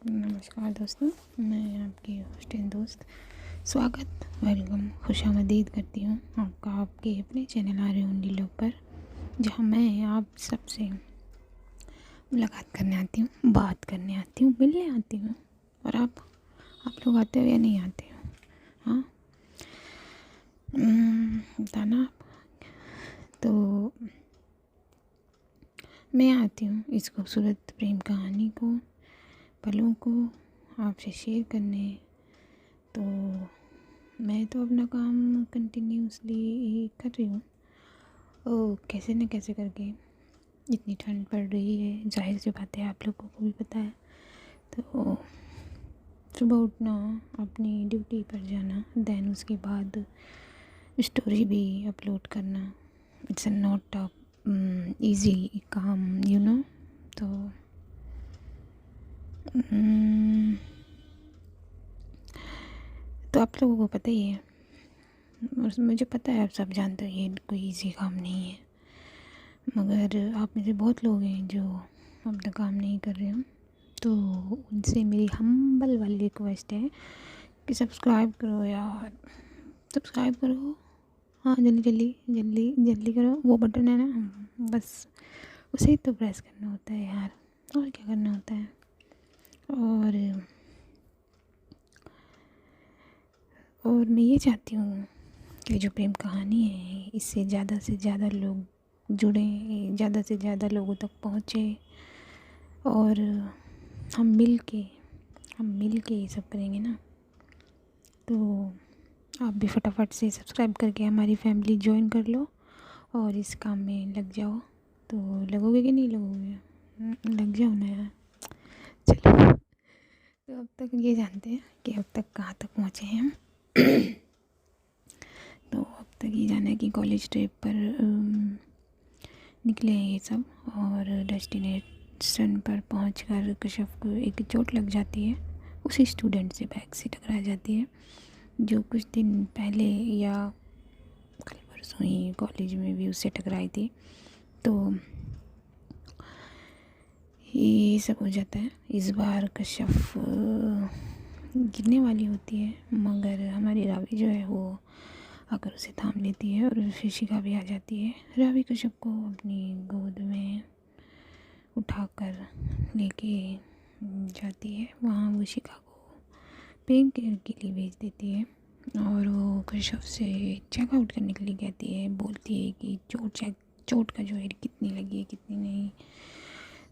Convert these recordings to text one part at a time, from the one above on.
नमस्कार दोस्तों, मैं आपकी होस्ट एंड दोस्त स्वागत, वेलकम, खुशामदीद करती हूँ आपका आपके अपने चैनल आ रहे ओनली लोग पर, जहाँ मैं आप सबसे मुलाकात करने आती हूँ, बात करने आती हूँ, मिलने आती हूँ। और आप लोग आते हो या नहीं आते हो? हाँ, बताना आप। तो मैं आती हूँ इस खूबसूरत प्रेम कहानी को, पलों को आपसे शेयर करने। तो मैं तो अपना काम कंटिन्यूसली कर रही हूँ, कैसे न कैसे करके। इतनी ठंड पड़ रही है, जाहिर सी बात है, आप लोगों को भी पता है। तो सुबह उठना, अपनी ड्यूटी पर जाना, देन उसके बाद स्टोरी भी अपलोड करना, इट्स नॉट अ ईजी काम, यू नो। तो आप लोगों को पता ही है, और मुझे पता है, आप सब जानते हो ये कोई इजी काम नहीं है। मगर आप में से बहुत लोग हैं जो अपना काम नहीं कर रहे हो, तो उनसे मेरी हम्बल वाली रिक्वेस्ट है कि सब्सक्राइब करो यार, सब्सक्राइब करो। हाँ, जल्दी जल्दी जल्दी जल्दी करो, वो बटन है ना, बस उसे तो प्रेस करना होता है यार, और क्या करना होता है। और मैं ये चाहती हूँ कि जो प्रेम कहानी है, इससे ज़्यादा से ज़्यादा लोग जुड़ें, ज़्यादा से ज़्यादा लोगों तक पहुँचे, और हम मिल के ये सब करेंगे ना। तो आप भी फटाफट से सब्सक्राइब करके हमारी फैमिली ज्वाइन कर लो और इस काम में लग जाओ। तो लगोगे कि नहीं लगोगे? लग जाओ ना यार। चलो, तो अब तक ये जानते हैं कि अब तक कहाँ तक पहुँचे हैं हम। तो अब तक ये जाना है कि कॉलेज ट्रिप पर निकले हैं ये सब, और डेस्टिनेशन पर पहुंचकर कश्यप को एक चोट लग जाती है। उसी स्टूडेंट से बैग से टकरा जाती है जो कुछ दिन पहले या कल परसों ही कॉलेज में भी उससे टकराई थी। तो ये सब हो जाता है। इस बार कश्यप गिरने वाली होती है, मगर हमारी रावी जो है वो आकर उसे थाम लेती है, और फिर शिखा भी आ जाती है। रावी कश्यप को अपनी गोद में उठाकर लेके जाती है। वहाँ वो शिखा को पेन केयर के लिए भेज देती है, और वो कश्यप से चेकआउट करने के लिए कहती है, बोलती है कि चोट का जो है कितनी लगी है कितनी नहीं,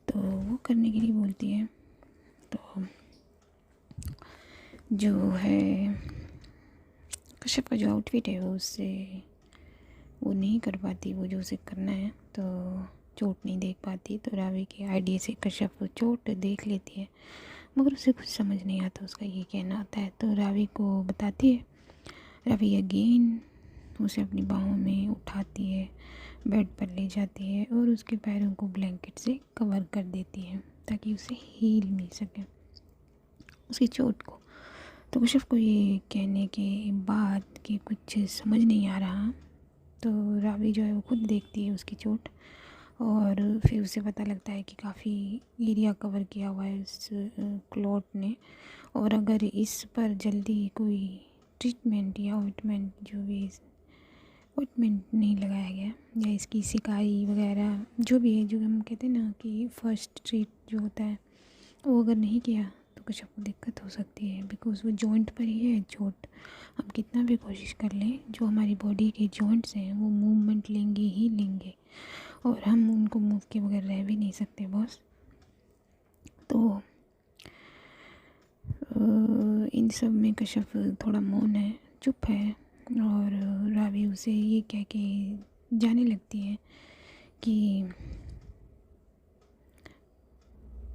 तो वो करने के लिए बोलती है। तो जो है कश्यप का जो आउटफिट है वो उससे वो नहीं कर पाती, वो जो उसे करना है, तो चोट नहीं देख पाती। तो रावी के आइडिया से कश्यप वो चोट देख लेती है, मगर उसे कुछ समझ नहीं आता उसका ये कहना होता है। तो रावी को बताती है। रावी अगेन उसे अपनी बाहों में उठाती है, बेड पर ले जाती है, और उसके पैरों को ब्लैंकेट से कवर कर देती है ताकि उसे हील मिल सके उसकी चोट को। तो कश्यप को ये कहने के बाद कि कुछ समझ नहीं आ रहा, तो रावी जो है वो खुद देखती है उसकी चोट, और फिर उसे पता लगता है कि काफ़ी एरिया कवर किया हुआ है उस क्लॉट ने, और अगर इस पर जल्दी कोई ट्रीटमेंट या ऑइंटमेंट जो भी ऑइंटमेंट नहीं लगाया गया, या इसकी सिकाई वगैरह जो भी है, जो हम कहते हैं ना कि फर्स्ट ट्रीट जो होता है, वो अगर नहीं किया तो कुछ आपको दिक्कत हो सकती है, बिकॉज़ वो जॉइंट पर ही है चोट। हम कितना भी कोशिश कर लें, जो हमारी बॉडी के जॉइंट्स हैं वो मूवमेंट लेंगे ही लेंगे, और हम उनको मूव के बगैर रह भी नहीं सकते बॉस। तो इन सब में कश्यप थोड़ा मौन है, चुप है, और रावी उसे ये कह के जाने लगती है कि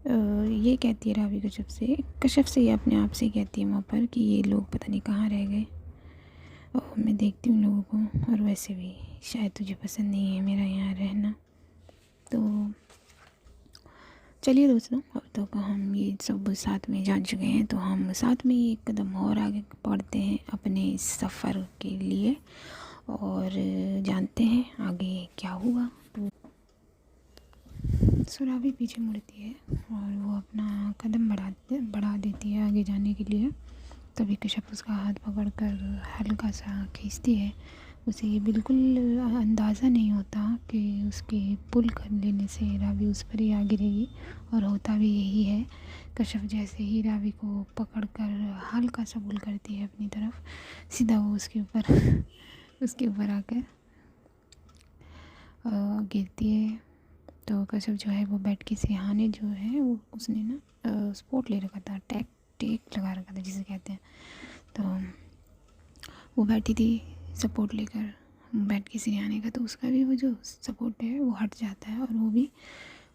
ये कहती है रावी कश्यप से ये अपने आप से कहती है वहाँ पर कि ये लोग पता नहीं कहाँ रह गए, और मैं देखती हूँ लोगों को, और वैसे भी शायद तुझे पसंद नहीं है मेरा यहाँ रहना। तो चलिए दोस्तों, अब तक हम ये सब साथ में जान चुके हैं, तो हम साथ में एक कदम और आगे बढ़ते हैं अपने सफ़र के लिए, और जानते हैं आगे क्या हुआ। तो सुरावी पीछे मुड़ती है, और वो अपना कदम बढ़ा तभी कश्यप उसका हाथ पकड़कर हल्का सा खींचती है। उसे ये बिल्कुल अंदाज़ा नहीं होता कि उसके पुल कर लेने से रावी उस पर ही आ गिरेगी, और होता भी यही है। कश्यप जैसे ही रावी को पकड़कर हल्का सा पुल करती है अपनी तरफ, सीधा वो उसके ऊपर आकर गिरती है। तो कश्यप जो है वो बैठ के सिरहाने जो है वो उसने ना स्पोर्ट ले रखा था, टेक लगा रखा था जिसे कहते हैं। तो वो बैठी थी सपोर्ट लेकर बैठ के सिरहाने का, तो उसका भी वो जो सपोर्ट है वो हट जाता है और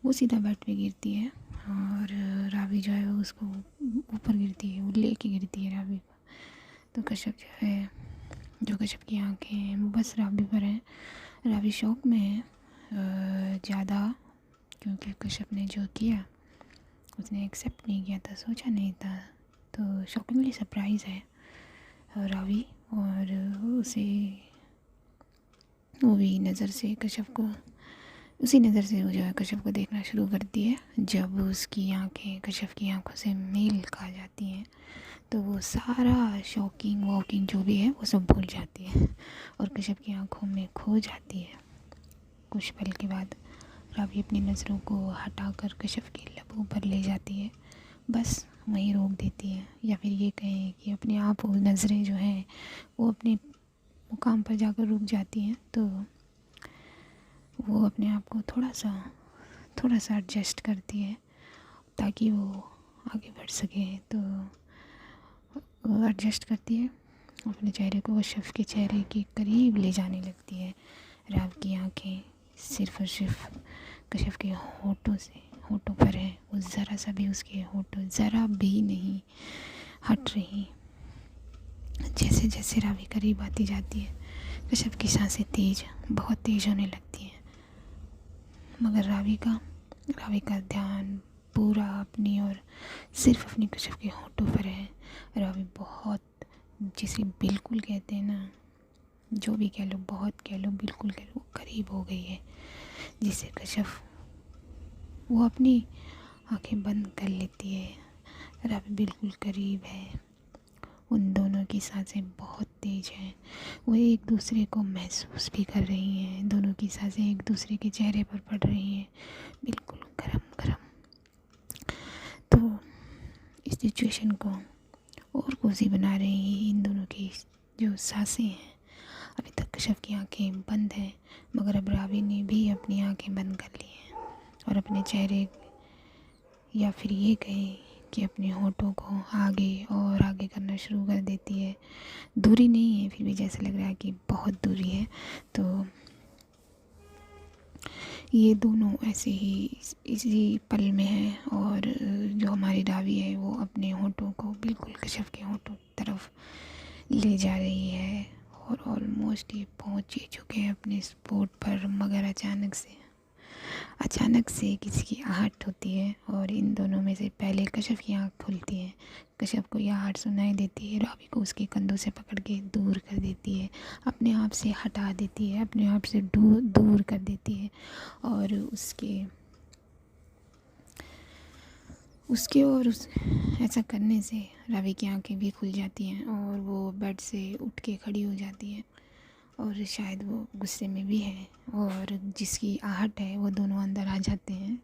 वो सीधा बेड पे गिरती है। और रावी जो है वो उसको ऊपर गिरती है, वो लेके गिरती है रावी को। तो कश्यप जो है, जो कश्यप की आँखें हैं वो बस रावी पर हैं। रावी शौक में है ज़्यादा, क्योंकि कश्यप ने जो किया उसने एक्सेप्ट नहीं किया था, सोचा नहीं था। तो शॉकिंगली सरप्राइज़ है रावी, और उसे वो भी नज़र से कश्यप को, उसी नज़र से वो जो है कश्यप को देखना शुरू करती है। जब उसकी आंखें कश्यप की आंखों से मेल खा जाती हैं तो वो सारा शॉकिंग वॉकिंग जो भी है वो सब भूल जाती है और कश्यप की आंखों में खो जाती है। कुछ पल के बाद रावी अपनी नज़रों को हटाकर कश्यप की लबों पर ले जाती है, बस वहीं रोक देती है, या फिर ये कहें कि अपने आप वो नज़रें जो हैं वो अपने मुकाम पर जाकर रुक जाती हैं। तो वो अपने आप को थोड़ा सा एडजस्ट करती है ताकि वो आगे बढ़ सके। तो वो एडजस्ट करती है, अपने चेहरे को कश्यप के चेहरे के करीब ले जाने लगती है। राव की आंखें सिर्फ़ और सिर्फ कश्यप के होठों पर है। वो ज़रा सा भी उसके होठों ज़रा भी नहीं हट रही। जैसे जैसे रावी करीब आती जाती है कश्यप की सांसें बहुत तेज़ होने लगती हैं, मगर रावी का ध्यान पूरा अपनी और सिर्फ अपनी कश्यप के होठों पर है। रावी बहुत, जिसे बिल्कुल कहते हैं ना, जो भी कह लो, बहुत कह लो, बिल्कुल कह लो, करीब हो गई है, जिससे कश्यप वो अपनी आंखें बंद कर लेती है। रावी बिल्कुल करीब है। उन दोनों की सांसें बहुत तेज़ हैं, वो एक दूसरे को महसूस भी कर रही हैं। दोनों की सांसें एक दूसरे के चेहरे पर पड़ रही हैं, बिल्कुल गरम गरम। तो इस सिचुएशन को और कोज़ी बना रही हैं इन दोनों की जो सांसें हैं। अभी तक कश्यप की आंखें बंद हैं, मगर अब रावी ने भी अपनी आंखें बंद कर ली हैं और अपने चेहरे, या फिर ये कहें कि अपने होठों को आगे और आगे करना शुरू कर देती है। दूरी नहीं है, फिर भी जैसे लग रहा है कि बहुत दूरी है। तो ये दोनों ऐसे ही इसी पल में है, और जो हमारी रावी है वो अपने होठों को बिल्कुल कश्यप के होठों की तरफ ले जा रही है, और ऑलमोस्ट ये पहुंच ही चुके हैं अपने स्पॉट पर। मगर अचानक से किसी की आहट होती है, और इन दोनों में से पहले कश्यप की आँख खुलती है। कश्यप को यह आहट सुनाई देती है, रावी को उसके कंधों से पकड़ के दूर कर देती है, अपने आप से हटा देती है, अपने आप से दूर कर देती है। और ऐसा करने से रावी की आंखें भी खुल जाती हैं और वो बेड से उठ के खड़ी हो जाती है, और शायद वो गुस्से में भी है, और जिसकी आहट है वो दोनों अंदर आ जाते हैं,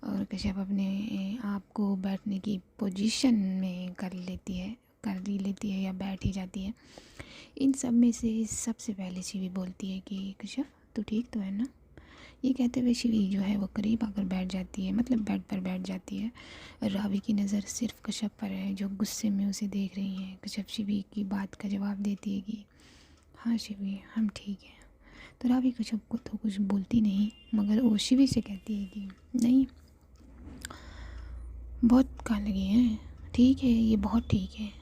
और कश्यप अपने आप को बैठने की पोजीशन में कर ही लेती है या बैठ ही जाती है। इन सब में से सबसे पहले शिवी बोलती है कि कश्यप तू ठीक तो है ना। ये कहते हुए शिवी जो है वो करीब आकर बैठ जाती है, मतलब बेड पर बैठ जाती है। रावी की नज़र सिर्फ कश्यप पर है जो गुस्से में उसे देख रही है। कश्यप शिवी की बात का जवाब देती है कि हाँ शिवी, हम ठीक हैं। तो रावी कश्यप को तो कुछ बोलती नहीं, मगर वो शिवी से कहती है कि नहीं, बहुत कान लगे हैं, ठीक है, ये बहुत ठीक है।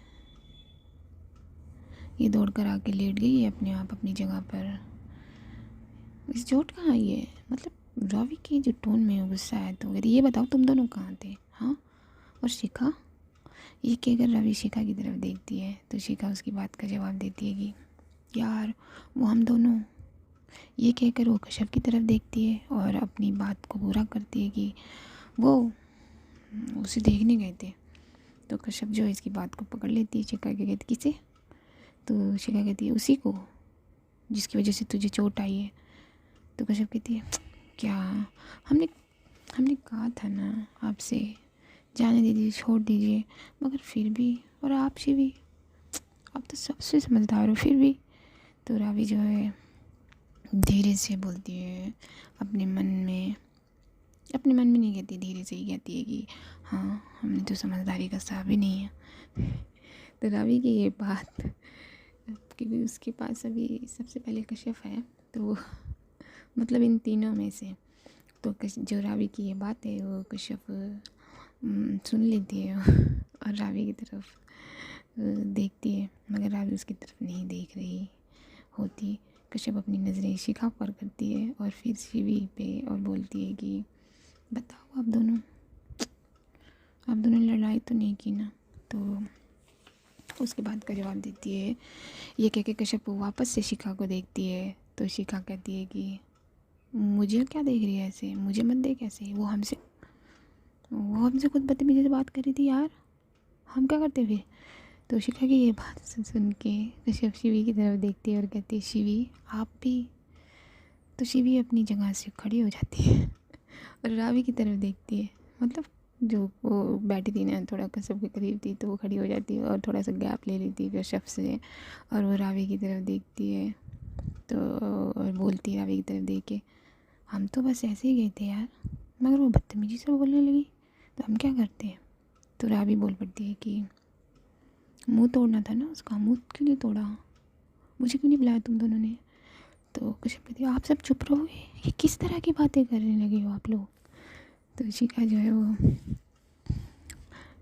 ये दौड़ कर आके लेट गई है अपने आप अपनी जगह पर। इस चोट कहाँ आई है, मतलब रावी की जो टोन में गुस्सा है। तो अगर ये बताओ तुम दोनों कहाँ थे, हाँ, और शिखा। ये कहकर रावी शिखा की तरफ देखती है, तो शिखा उसकी बात का जवाब देती है कि यार वो हम दोनों। ये कहकर वो कश्यप की तरफ देखती है और अपनी बात को पूरा करती है कि वो उसे देखने गए थे। तो कश्यप जो है इसकी बात को पकड़ लेती है। शिखा क्या कहती, किसे? तो शिखा कहती है उसी को जिसकी वजह से तुझे चोट आई है। तो कश्यप कहती है क्या, हमने हमने कहा था ना आपसे, जाने दीजिए, छोड़ दीजिए, मगर फिर भी, और आप शिवी आप तो सबसे समझदार हो फिर भी। तो रावी जो है धीरे से बोलती है अपने मन में नहीं कहती, धीरे से ही कहती है कि हाँ हमने तो समझदारी का सा भी नहीं है। तो रावी की ये बात, क्योंकि उसके पास अभी सबसे पहले कश्यप है, तो मतलब इन तीनों में से तो जो रावी की ये बात है वो कश्यप सुन लेती है और रावी की तरफ देखती है, मगर रावी उसकी तरफ नहीं देख रही होती। कश्यप अपनी नज़रें शिखा पर करती है और फिर शिवी पे और बोलती है कि बताओ आप दोनों लड़ाई तो नहीं की ना? तो उसके बाद का जवाब देती है ये कह के कश्यप वापस से शिखा को देखती है। तो शिखा कहती है कि मुझे क्या देख रही है ऐसे, मुझे मत देख ऐसे, वो हमसे खुद बदतमीजी से बात कर रही थी यार, हम क्या करते फिर? तो शिखा की ये बात सुन के कश्यप शिवी की तरफ देखती है और कहती है शिवी आप भी? तो शिवी अपनी जगह से खड़ी हो जाती है और रावी की तरफ देखती है, मतलब जो वो बैठी थी ना थोड़ा कश्यप के करीब थी, तो वो खड़ी हो जाती है और थोड़ा सा गैप ले लेती है कश्यप से, और वो रावी की तरफ देखती है। तो और बोलती है रावी की तरफ देख के, हम तो बस ऐसे ही गए थे यार, मगर वो बदतमीजी से बोलने लगी तो हम क्या करते हैं? तो रावी बोल पड़ती है कि मुंह तोड़ना था ना उसका, मुंह क्यों नहीं तोड़ा, मुझे क्यों नहीं बुलाया तुम दोनों ने? तो कश्यप कहती है आप सब चुप रहो, ये किस तरह की बातें करने लगे हो आप लोग? तो शिखा जो है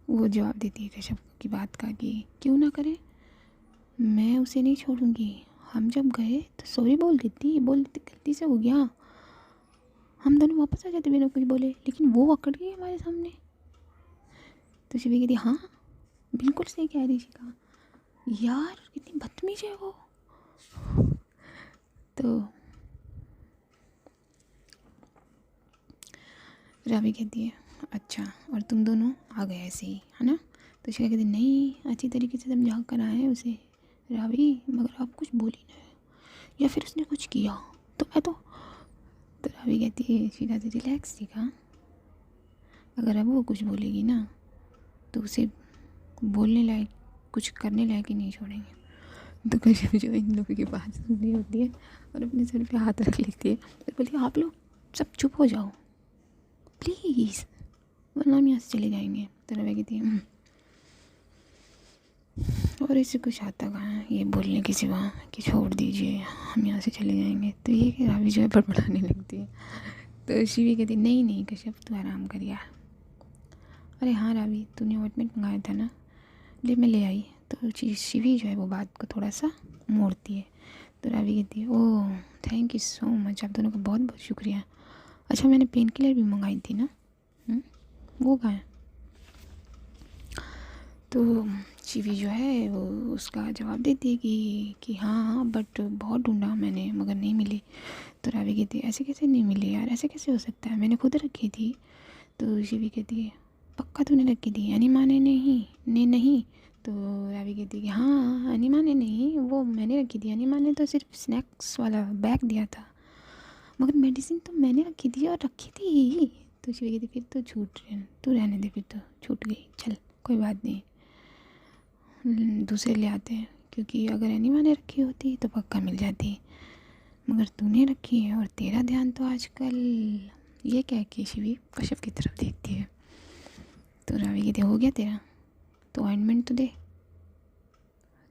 वो जवाब देती है कश्यप की बात का कि क्यों ना करें, मैं उसे नहीं छोड़ूंगी, हम जब गए तो सॉरी बोल देती गलती से हो गया, हम दोनों वापस आ जाते बिना कुछ बोले, लेकिन वो अकड़ गई हमारे सामने। तो शिवी कहती हाँ बिल्कुल सही कह रही शिखा, यार कितनी बदतमीज है वो। तो रावी कहती है अच्छा, और तुम दोनों आ गए ऐसे ही है ना? तो शिखा कहती नहीं, अच्छी तरीके से समझा कर आए उसे रावी, मगर आप कुछ बोली ना, या फिर उसने कुछ किया तो मैं तो रावी कहती है शिखा से रिलैक्स शिखा, अगर अब वो कुछ बोलेगी ना तो उसे बोलने लायक कुछ करने लायक ही नहीं छोड़ेंगे। तो कश्यप जो इन लोगों की बात सुन रही होती है और अपने सर पे हाथ रख लेती है और बोलती है आप लोग सब चुप हो जाओ प्लीज़, वरना हम यहाँ से चले जाएंगे। तो रावी कहती है और इसे कुछ आता कहाँ है ये बोलने के सिवा कि छोड़ दीजिए हम यहाँ से चले जाएंगे। तो ये कि रावी जो है बड़बड़ाने लगती है। तो शिवी कहती नहीं कश्यप तू आराम कर यार, अरे हाँ रावी तूने ऑइंटमेंट मंगाया था ना, मैं ले आई। तो शिवी जो है वो बात को थोड़ा सा मोड़ती है। तो रावी कहती है oh thank you so much, आप दोनों का बहुत बहुत शुक्रिया। अच्छा मैंने पेन किलर भी मंगाई थी ना, वो कहाँ है? तो शिवी जो है वो उसका जवाब देती है कि हाँ बट बहुत ढूंढा मैंने मगर नहीं मिली। तो रावी कहती है ऐसे कैसे नहीं मिली यार, ऐसे कैसे हो सकता है, मैंने खुद रखी थी। तो शिवी कहती है पक्का तूने रखी थी? अनिमा ने नहीं। तो रावी कहती है कि हाँ अनिमा ने नहीं, वो मैंने रखी थी, अनिमा ने तो सिर्फ स्नैक्स वाला बैग दिया था, मगर मेडिसिन तो मैंने रखी थी और रखी थी। तो शिवी कहती फिर तो तू रहने दे, फिर तो छूट गई, चल कोई बात नहीं दूसरे ले आते हैं, क्योंकि अगर अनिमा ने रखी होती तो पक्का मिल जाती, मगर तूने रखी है और तेरा ध्यान तो आजकल, ये कह के शिवी कश्यप की तरफ देखती है। तो रावी कहती हो गया तेरा, तो ऑइंटमेंट तो दे।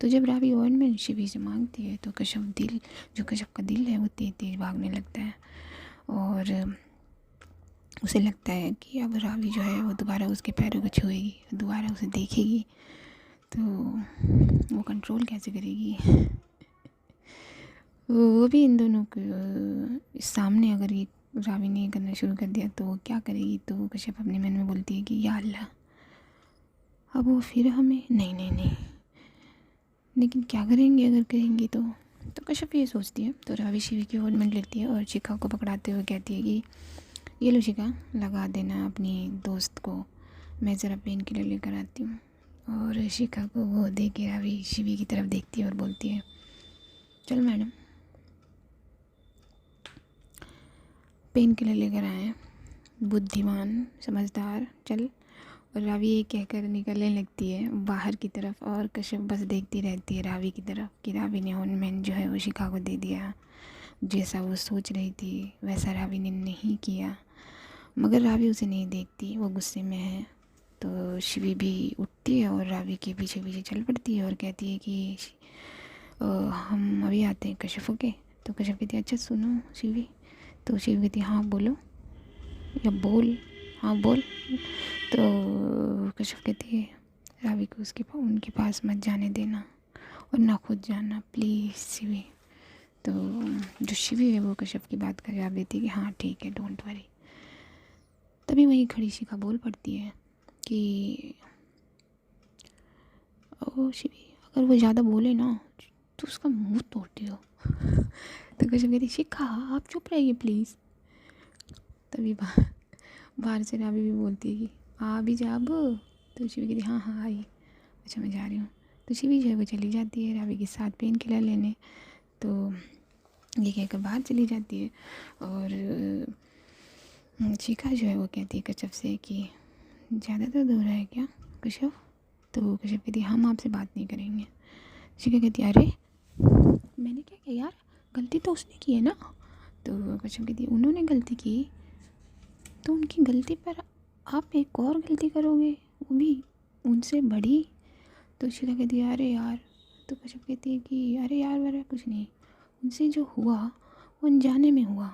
तो जब रावी ऑइंटमेंट शिवी से मांगती है तो कश्यप का दिल है वो तेज तेज भागने लगता है और उसे लगता है कि अब रावी जो है वो दोबारा उसके पैरों को छुएगी, दोबारा उसे देखेगी तो वो कंट्रोल कैसे करेगी। वो भी इन दोनों के सामने अगर ये रावी ने करना शुरू कर दिया तो वो क्या करेगी। तो कश्यप अपने मन में बोलती है कि या अल्लाह अब वो फिर हमें नहीं लेकिन क्या करेंगे अगर करेंगी तो कश्यप ये सोचती है। तो रावी शिवी की ऑइंटमेंट लेती है और शिखा को पकड़ाते हुए कहती है कि ये लो शिखा लगा देना अपनी दोस्त को, मैं ज़रा पेन किलर लेकर आती हूँ। और शिखा को वो देख के रावी शिवी की तरफ देखती है और बोलती है, चल मैडम पेन किलर लेकर आए हैं, बुद्धिमान समझदार, चल। और रावी ये कहकर निकलने लगती है बाहर की तरफ, और कश्यप बस देखती रहती है रावी की तरफ कि रावी ने ऑर्नामेंट जो है वो शिखा को दे दिया। जैसा वो सोच रही थी वैसा रावी ने नहीं किया, मगर रावी उसे नहीं देखती, वो गुस्से में है। तो शिवी भी उठती है और रावी के पीछे पीछे चल पड़ती है और कहती है कि हम अभी आते हैं कश्यप, ओके। तो कश्यप कहती है, अच्छा सुनो शिवी। तो शिवी कहती है, हाँ बोलो, या बोल, हाँ बोल। तो कश्यप कहती है, रावी को उनके पास मत जाने देना और ना खुद जाना प्लीज़ शिवी। तो जो शिवी है वो कश्यप की बात का जवाब देती है कि हाँ ठीक है, डोंट वरी। तभी वहीं खड़ी शिखा बोल पड़ती है कि ओ शिवी, अगर वो ज़्यादा बोले ना तो उसका मुंह तोड़ दियो। तो कश्यप कहती, शिखा आप चुप रहिए प्लीज़। तभी बाहर से रावी भी बोलती है कि आ भी जा अब। तो शिवी कहती, हाँ हाँ आई, अच्छा मैं जा रही हूँ। तो शिवी जो है वो चली जाती है रावी के साथ पेन किलर लेने। तो ये कहकर बाहर चली जाती है और शिखा जो है वो कहती है कश्यप से कि ज़्यादा दर्द हो रहा है क्या कश्यप। तो कश्यप कहती है, हम आपसे बात नहीं करेंगे। शिखा कहती है, अरे मैंने क्या किया यार, गलती तो उसने की है ना। तो कश्यप कहती है, उन्होंने गलती की तो उनकी गलती पर आप एक और गलती करोगे, वो भी उनसे बड़ी। तो शिखा कहती है, अरे यार। तो कश्यप कहती है कि अरे यार वगैरह कुछ नहीं, उनसे जो हुआ वो अनजाने में हुआ,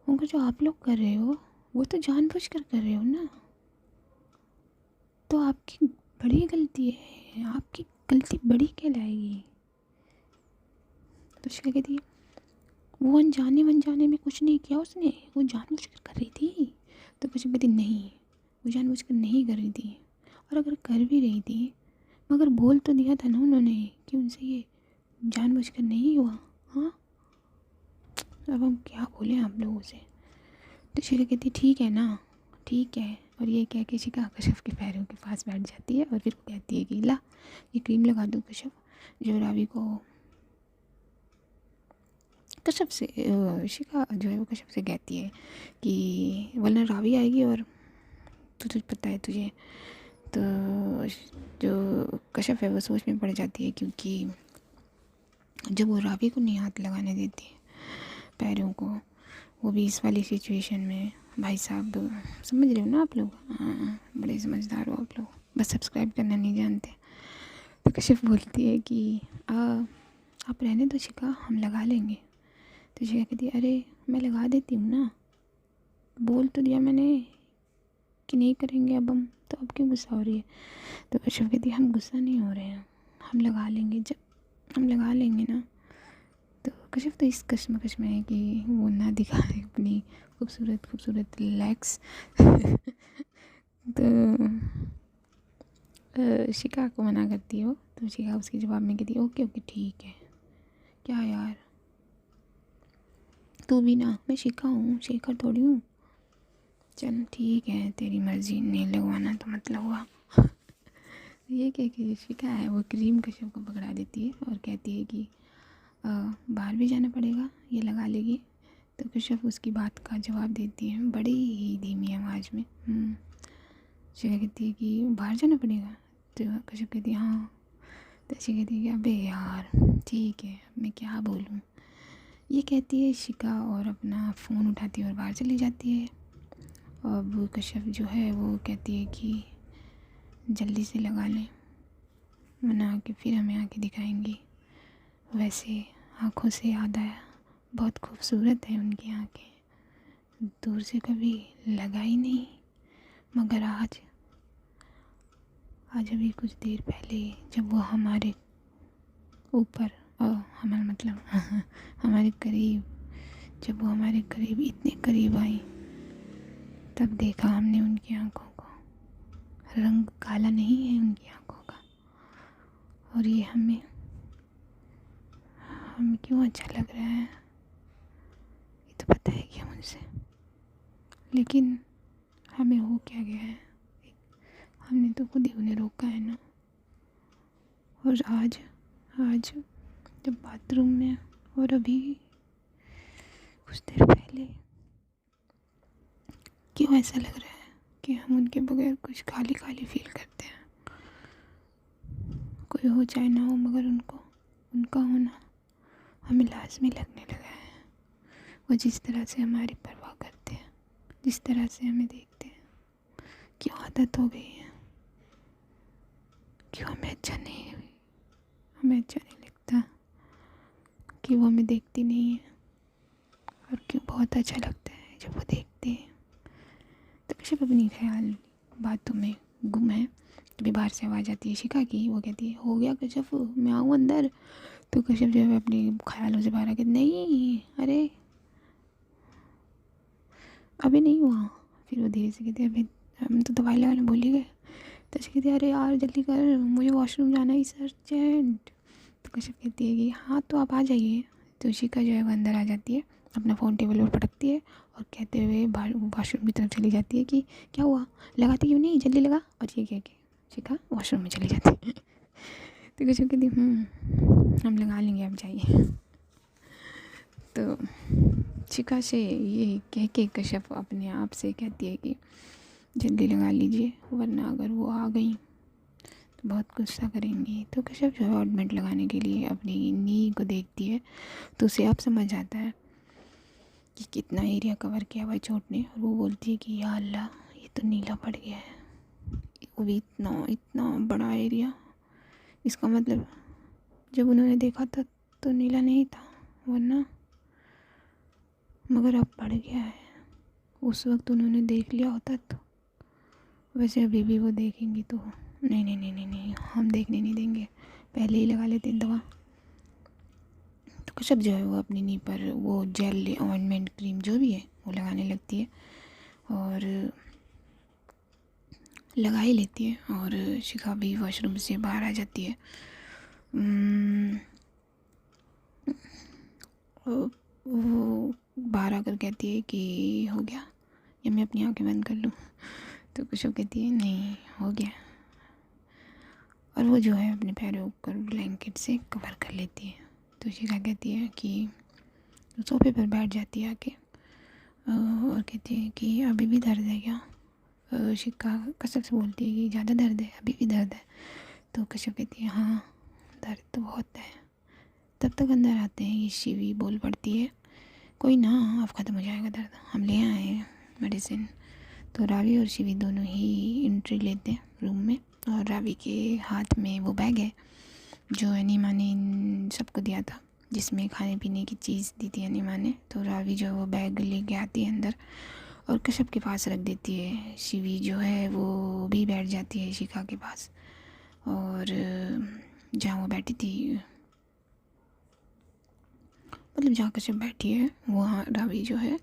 उनको जो आप लोग कर रहे हो वो तो जानबूझकर कर रहे हो ना, तो आपकी बड़ी गलती है, आपकी गलती बड़ी कहलाएगी। तो शिखा कहती है, वो अनजाने में कुछ नहीं किया उसने, वो जानबूझकर कर रही थी। तो कश्यप कहती, नहीं वो जानबूझकर नहीं कर रही थी, और अगर कर भी रही थी मगर बोल तो दिया था ना उन्होंने कि उनसे ये जानबूझकर नहीं हुआ। हाँ अब हम क्या बोलें आप लोगों से। तो शिखा कहती, ठीक है ना, ठीक है। और ये कह के शिखा कश्यप के पैरों के पास बैठ जाती है और फिर कहती है कि ला ये क्रीम लगा दो कश्यप। जो रावी को कश्यप से शिखा जो है वो कश्यप से कहती है कि वरना रावी आएगी और तुझे पता है तुझे। तो जो कश्यप है वो सोच में पड़ जाती है, क्योंकि जब वो रावी को नहीं हाथ लगाने देती पैरों को, वो भी इस वाली सिचुएशन में, भाई साहब समझ रहे हो ना आप लोग, हाँ बड़े समझदार हो आप लोग, बस सब्सक्राइब करना नहीं जानते। तो कश्यप बोलती है कि आप रहने दो शिखा, हम लगा लेंगे। तो शिखा कहती है, अरे मैं लगा देती हूँ ना, बोल तो दिया मैंने कि नहीं करेंगे अब हम, तो अब क्यों गुस्सा हो रही है। तो कश्यप कहती है, हम गुस्सा नहीं हो रहे हैं, हम लगा लेंगे, जब हम लगा लेंगे ना। तो कश्यप तो इस कश्मकश में है कि वो ना दिखाए अपनी खूबसूरत लेग्स। तो शिखा को मना करती है वो। तो शिखा उसके जवाब में कहती है, ओके ओके ठीक है। क्या यार तू भी ना, मैं शिखा हूँ, शेखर थोड़ी हूँ। चल ठीक है तेरी मर्जी, नहीं लगवाना तो मत लगवा। ये कह के शिखा है वो क्रीम कश्यप को पकड़ा देती है और कहती है कि बाहर भी जाना पड़ेगा, ये लगा लेगी। तो कश्यप उसकी बात का जवाब देती है बड़ी ही धीमी आवाज़ में। शिखा कहती है कि बाहर जाना पड़ेगा। तो कश्यप कहती है हाँ। तो शिखा कहती है कि अबे यार ठीक है, मैं क्या बोलूँ। ये कहती है शिखा और अपना फ़ोन उठाती है और बाहर चली जाती है। अब कश्यप जो है वो कहती है कि जल्दी से लगा लें, वरना के फिर हमें आके दिखाएंगी। वैसे आँखों से याद आया, बहुत खूबसूरत है उनकी आँखें, दूर से कभी लगा ही नहीं, मगर आज अभी कुछ देर पहले जब वो हमारे ऊपर हमारा मतलब हमारे करीब, जब वो हमारे करीब इतने करीब आई, तब देखा हमने उनकी आँखों को, रंग काला नहीं है उनकी आँखों का। और ये हमें क्यों अच्छा लग रहा है, ये तो पता है क्या मुझसे, लेकिन हमें हो क्या गया है, हमने तो खुद ही उन्हें रोका है ना। और आज आज जब बाथरूम में और अभी कुछ देर पहले क्यों ऐसा लग रहा है कि हम उनके बगैर कुछ खाली खाली फील करते हैं। कोई हो चाहे ना हो, मगर उनका होना हमें लाजमी लगने लगा है। वो जिस तरह से हमारी परवाह करते हैं, जिस तरह से हमें देखते हैं, क्यों आदत हो गई है, क्यों हमें अच्छा नहीं लगता कि वो हमें देखती नहीं है, और क्यों बहुत अच्छा लगता है जब वो देखते हैं। तो कश्यप अपनी ख्याल बातों में गुम है। कभी बाहर से आवाज़ आती है शिखा की, वो कहती है हो गया कश्यप, मैं आऊँ अंदर? तो कश्यप जो है अपने ख्यालों से बाहर आके नहीं, अरे अभी नहीं हुआ। फिर वो धीरे से कहती है अभी हम तो दवाई लगाने भूल ही गए। तो शिखा कहती है अरे यार जल्दी कर, मुझे वॉशरूम जाना है इस अर्जेंट। तो कश्यप कहती है कि हाँ तो आप आ जाइए। तो शिखा जो है वो अंदर आ जाती है, अपना फ़ोन टेबल पर पटकती है और कहते हुए बाहर वॉशरूम की तरफ चली जाती है कि क्या हुआ, लगाती क्यों नहीं, जल्दी लगा। और ये कह के शिखा वॉशरूम में चली जाती है। तो कश्यप कहती हम लगा लेंगे, आप जाइए। तो शिखा से ये कह के कश्यप अपने आप से कहती है कि जल्दी लगा लीजिए, वरना अगर वो आ गई तो बहुत गुस्सा करेंगी। तो कश्यप जो है ऑइंटमेंट लगाने के लिए अपनी नी को देखती है, तो उसे अब समझ आता है कि कितना एरिया कवर किया हुआ है चोट ने। और वो बोलती है कि या अल्लाह, ये तो नीला पड़ गया है, वो भी इतना इतना बड़ा एरिया। इसका मतलब जब उन्होंने देखा था तो नीला नहीं था, वरना मगर अब पड़ गया है। उस वक्त उन्होंने देख लिया होता तो। वैसे अभी भी वो देखेंगी तो नहीं नहीं नहीं नहीं नहीं, हम देखने नहीं देंगे, पहले ही लगा लेते हैं दवा। तो कश्यप जो है वो अपनी नी पर वो जेल ऑइंटमेंट क्रीम जो भी है वो लगाने लगती है और लगा ही लेती है। और शिखा भी वॉशरूम से बाहर आ जाती है। वो बाहर आकर कहती है कि हो गया, या मैं अपनी आंखें बंद कर लूँ? तो कश्यप कहती है नहीं हो गया, और वो जो है अपने पैरों को ब्लैंकेट से कवर कर लेती है। तो शिखा कहती है कि सोफे पर बैठ जाती है आके और कहती है कि अभी भी दर्द है क्या? शिखा कश्यप से बोलती है कि ज़्यादा दर्द है, अभी भी दर्द है? तो कश्यप कहती है हाँ दर्द तो बहुत है। तब तक अंदर आते हैं ये शिवी बोल पड़ती है कोई ना, अब ख़त्म हो जाएगा दर्द, हम ले आए हैं मेडिसिन। तो रावी और शिवी दोनों ही एंट्री लेते हैं रूम में, और रावी के हाथ में वो बैग है जो अनीमा ने इन सबको दिया था, जिसमें खाने पीने की चीज़ दी थी अनीमा ने। तो रावी जो है वो बैग लेके आती है अंदर और कश्यप के पास रख देती है। शिवी जो है वो भी बैठ जाती है शिखा के पास, और जहाँ वो बैठी थी, मतलब जहाँ कश्यप बैठी है वहाँ रावी जो है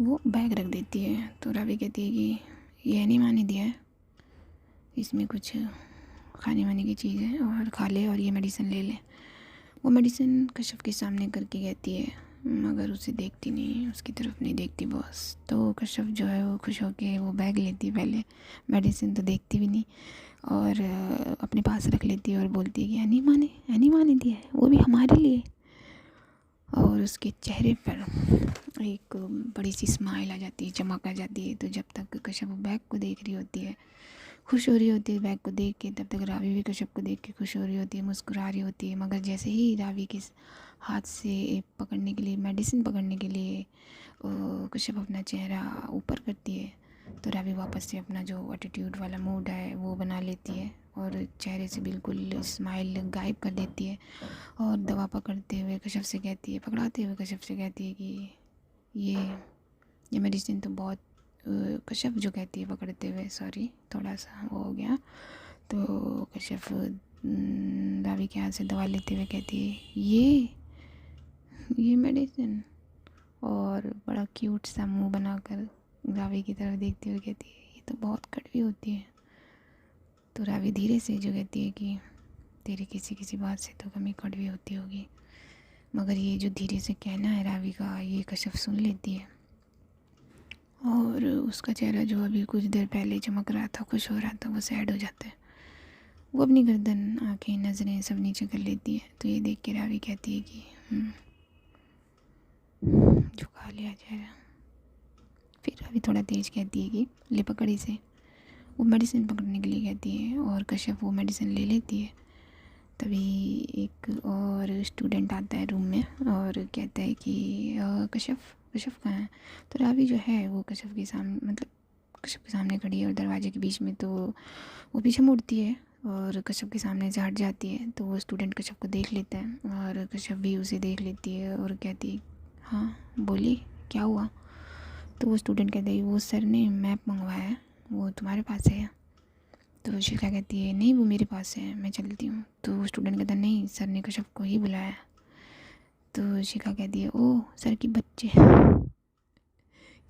वो बैग रख देती है। तो रावी कहती है कि ये अनीमा ने दिया है, इसमें कुछ खाने वाने की चीज़ है और खा ले, और ये मेडिसिन ले ले। वो मेडिसिन कश्यप के सामने करके कहती है, मगर उसे देखती नहीं, उसकी तरफ नहीं देखती बस। तो कश्यप जो है वो खुश होके वो बैग लेती है, पहले मेडिसिन तो देखती भी नहीं और अपने पास रख लेती है और बोलती है कि अनीमा ने दिया है, वो भी हमारे लिए। और उसके चेहरे पर एक बड़ी सी स्माइल आ जाती है, चमक आ जाती है। तो जब तक कश्यप बैग को देख रही होती है, खुश हो रही होती है बैग को देख के, तब तक रावी भी कश्यप को देख के खुश हो रही होती है, मुस्कुरा रही होती है। मगर जैसे ही रावी के हाथ से पकड़ने के लिए, मेडिसिन पकड़ने के लिए कश्यप अपना चेहरा ऊपर करती है, तो रावी वापस से अपना जो एटीट्यूड वाला मूड है वो बना लेती है और चेहरे से बिल्कुल स्माइल गायब कर देती है। और दवा पकड़ते हुए कश्यप से कहती है, पकड़ाते हुए कश्यप से कहती है कि ये मेडिसिन तो बहुत कश्यप जो कहती है पकड़ते हुए, सॉरी थोड़ा सा वो हो गया। तो कश्यप रावी के हाथ से दवा लेते हुए कहती है ये मेडिसिन, और बड़ा क्यूट सा मुंह बनाकर रावी की तरफ देखती हुए कहती है ये तो बहुत कड़वी होती है। तो रावी धीरे से जो कहती है कि तेरी किसी किसी बात से तो कमी कड़वी होती होगी, मगर ये जो धीरे से कहना है रावी का, ये कश्यप सुन लेती है और उसका चेहरा जो अभी कुछ देर पहले चमक रहा था, खुश हो रहा था, वो सैड हो जाता है। वो अपनी गर्दन, आंखें, नज़रें सब नीचे कर लेती है। तो ये देख के रावी कहती है कि झुका लिया चेहरा। फिर रावी थोड़ा तेज़ कहती है कि ले पकड़ी से। वो मेडिसिन पकड़ने के लिए कहती है और कश्यप वो मेडिसिन ले लेती है। तभी एक और स्टूडेंट आता है रूम में और कहता है कि कश्यप कहाँ है। तो रावी जो है वो कश्यप के सामने खड़ी है और दरवाजे के बीच में। तो वो पीछे मुड़ती है और कश्यप के सामने से हट जाती है। तो वो स्टूडेंट कश्यप को देख लेता है और कश्यप भी उसे देख लेती है और कहती है हाँ बोली क्या हुआ। तो वो स्टूडेंट कहता है वो सर ने मैप मंगवाया है, वो तुम्हारे पास है। तो शिखा कहती है नहीं वो मेरे पास है, मैं चलती हूँ। तो स्टूडेंट कहता है नहीं सर ने कश्यप को ही बुलाया। तो शिखा कहती है ओह सर की बच्चे,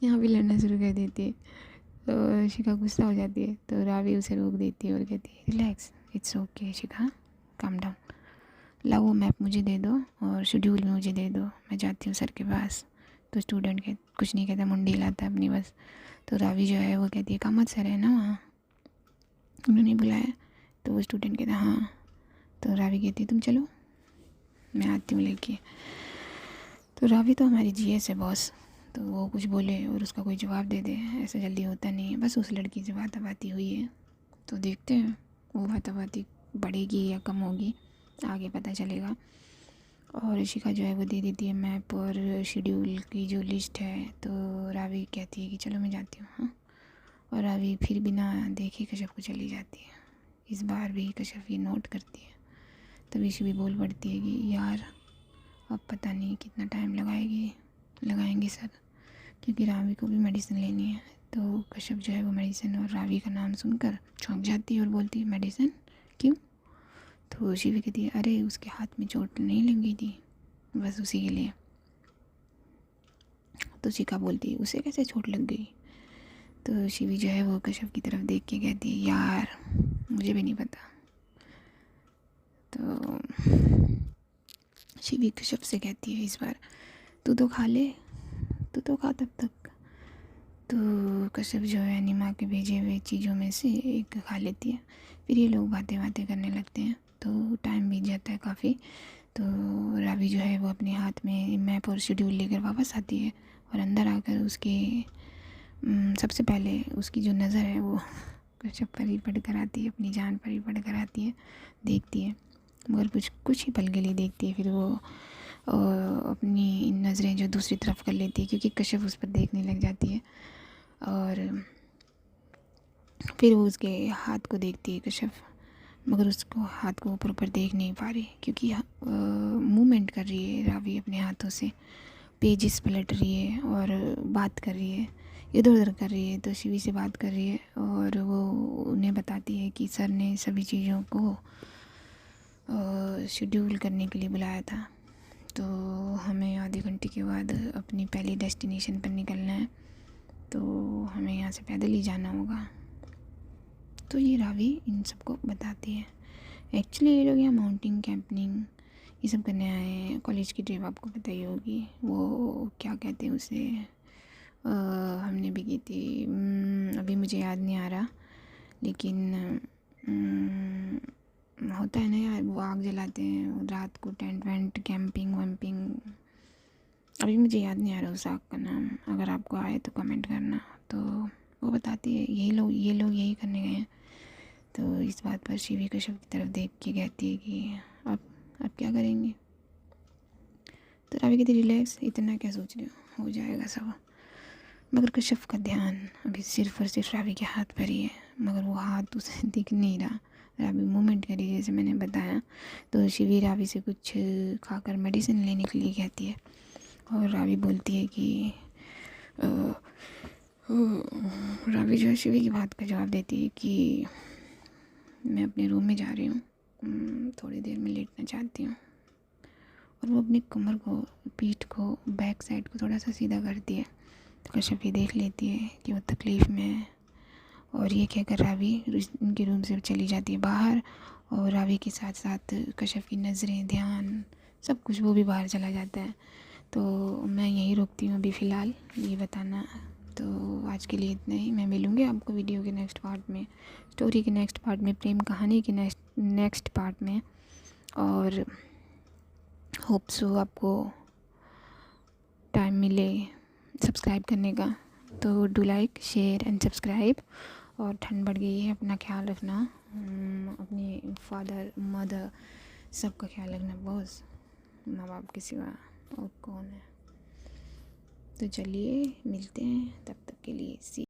यहाँ भी लड़ना शुरू कर देती है। तो शिखा गुस्सा हो जाती है। तो रावी उसे रोक देती है और कहती है relax, it's okay Shikha, calm down. लाओ वो मैप मुझे दे दो और शेड्यूल भी मुझे दे दो, मैं जाती हूँ सर के पास। तो स्टूडेंट कुछ नहीं कहता, मुंडी हिलाता है अपनी बस। तो रावी जो है वो कहती है कामत सर है ना वहाँ, उन्होंने बुलाया। तो वो स्टूडेंट कहता है हाँ। तो रावी कहती है तुम चलो मैं आती हूँ लेके। तो रावी तो हमारी जीएस है बॉस। तो वो कुछ बोले और उसका कोई जवाब दे दे ऐसा जल्दी होता नहीं है। बस उस लड़की से बाताबाती हुई है, तो देखते हैं वो बाताबाती बढ़ेगी या कम होगी, आगे पता चलेगा। और ऋषिका जो है वो दे देती है मैप और शेड्यूल की जो लिस्ट है। तो रावी कहती है कि चलो मैं जाती हूँ हाँ। और रावी फिर बिना देखे कश्यप को चली जाती है। इस बार भी कश्यप ये नोट करती है। तभी शिवी बोल पड़ती है कि यार अब पता नहीं कितना टाइम लगाएंगे सर, क्योंकि रावी को भी मेडिसिन लेनी है। तो कश्यप जो है वो मेडिसिन और रावी का नाम सुनकर चौंक जाती है और बोलती है मेडिसिन क्यों। तो शिवी कहती है अरे उसके हाथ में चोट नहीं लगी थी, बस उसी के लिए। तो शिखा बोलती है उसे कैसे चोट लग गई। तो शिवी जो है वो कश्यप की तरफ देख के कहती है यार मुझे भी नहीं पता। तो शिवी कश्यप से कहती है इस बार तू तो खा ले, तू तो खा तब तक। तो कश्यप जो है निमा के भेजे हुए चीज़ों में से एक खा लेती है। फिर ये लोग बातें करने लगते हैं। तो टाइम बीत जाता है काफ़ी। तो रावी जो है वो अपने हाथ में मैप और शेड्यूल लेकर वापस आती है और अंदर आकर उसके सबसे पहले उसकी जो नज़र है वो कश्यप पर ही पड़ कर आती है, अपनी जान पर ही पड़ कर आती है, देखती है मगर कुछ ही पल के लिए देखती है। फिर वो अपनी नज़रें जो दूसरी तरफ कर लेती है क्योंकि कश्यप उस पर देखने लग जाती है। और फिर वो उसके हाथ को देखती है कश्यप, मगर उसको हाथ को ऊपर देख नहीं पा रही क्योंकि मूवमेंट कर रही है रावी अपने हाथों से, पेजेस पलट रही है और बात कर रही है, इधर उधर कर रही है। तो शिवी से बात कर रही है और वो उन्हें बताती है कि सर ने सभी चीज़ों को शेड्यूल करने के लिए बुलाया था। तो हमें आधे घंटे के बाद अपनी पहली डेस्टिनेशन पर निकलना है, तो हमें यहाँ से पैदल ही जाना होगा। तो ये रावी इन सबको बताती है। एक्चुअली ये लोग यहाँ माउंटेन कैंपिंग ये सब करने आए हैं। कॉलेज की ट्रिप आपको पता ही होगी, वो क्या कहते हैं उसे, हमने भी की थी, अभी मुझे याद नहीं आ रहा, लेकिन होता है ना यार, वो आग जलाते हैं रात को, टेंट वेंट कैंपिंग वैम्पिंग, अभी मुझे याद नहीं आ रहा उस आग का नाम, अगर आपको आए तो कमेंट करना। तो वो बताती है ये लोग यही करने गए हैं। तो इस बात पर शिवी कश्यप की तरफ देख के कहती है कि अब क्या करेंगे। तो रावी कहती रिलैक्स, इतना क्या सोच रहे हो जाएगा सब। मगर कश्यप का ध्यान अभी सिर्फ और सिर्फ रावी के हाथ पर ही है, मगर वो हाथ उसे दिख नहीं रहा। रावी मूवमेंट करी जैसे मैंने बताया। तो शिवी रावी से कुछ खाकर मेडिसिन लेने के लिए कहती है और रावी बोलती है कि रावी जो है शिवी की बात का जवाब देती है कि मैं अपने रूम में जा रही हूँ, थोड़ी देर में लेटना चाहती हूँ। और वो अपनी कमर को, पीठ को, बैक साइड को थोड़ा सा सीधा करती है। तो कश्यप ये देख लेती है कि वो तकलीफ़ में है और ये कहकर रावी उनके रूम से चली जाती है बाहर। और रावी के साथ साथ कश्यप की नज़रें, ध्यान, सब कुछ वो भी बाहर चला जाता है। तो मैं यहीं रुकती हूँ अभी फ़िलहाल, ये बताना तो आज के लिए इतना ही। मैं मिलूँगी आपको वीडियो के नेक्स्ट पार्ट में, स्टोरी के नेक्स्ट पार्ट में, प्रेम कहानी के नेक्स्ट पार्ट में। और होप सो आपको टाइम मिले सब्सक्राइब करने का, तो do like share and subscribe. और ठंड बढ़ गई है, अपना ख्याल रखना, अपने फादर मदर सबका ख्याल रखना, बॉस माँ बाप के सिवा और कौन है। तो चलिए मिलते हैं, तब तक के लिए सी।